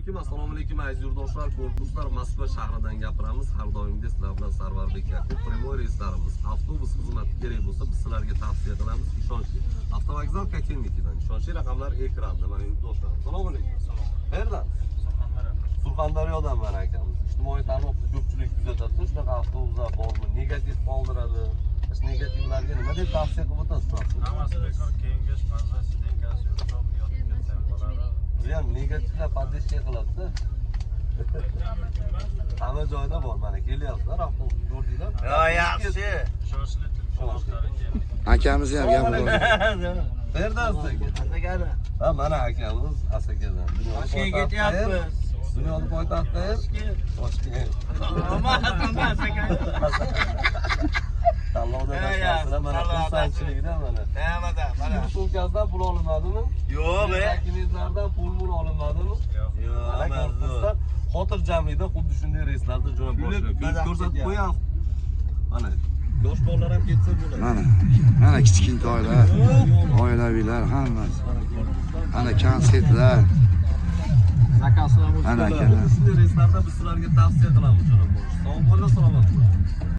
alaykum, assalomu alaykum aziz yurtdoshlar, ko'rdoshlar. Moskva shahridan gapiramiz. Har doimgidek sizlar bilan Sarvarbek aka. Primoy reyslarimiz, avtobus xizmati kerak bo'lsa, biz sizlarga tavsiya qilamiz. Ishonchli. Avtovokzal Kotelnikidan. Ishonchli raqamlar ekranda. Mana yurtdoshlar. Assalomu alaykum. Qayerdan? Surxondaryodan mana akamiz. Ijtimoiy tarmoqda ko'pchilik kuzatadi. Shunaqa avtobuslar bormi? Negativ qoldiradi. Negativlarga nima deb tavsiya qilib o'tasiz? Hammasi bekor, kengash, mazasi, denkasi, yo'q, yotib ketsam bo'ladi. Bu ham negativlar podдержка qiladi-da. Hamma joyda bor, mana kelyapsizlar, avtobus ko'rdinglar. Yo, yaxshi. Shoshli telefonlari keldi. Akamiz ham gapi bor. Qayerdansiz aka? Asakada. Ha, mana akamiz Asakadan. Toshkentga ketyapmiz. Dunyoning poytaxti Toshkent. Hamma Asakada. Tanlovda boshqasilar mana xursandchilikda mana. Hamada, mana. Sumkasidan pul olinmadimi? Yo'q, Makinizlardan pul olinmadimi? Yo'q, Mana xotirjamlikda xuddi shunday reyslarda jo'nab borishgan. Ko'rsatib qo'yamiz. Mana yosh bolalar ham ketsa bo'ladi. Mana kichkintoylar, oilaviylar hammasi. Ana konsertlar. Ana akalar. Shunday reyslarda biz sizlarga tavsiya qilamiz jo'nab borish. Sog' bo'linglar, salomat bo'ling.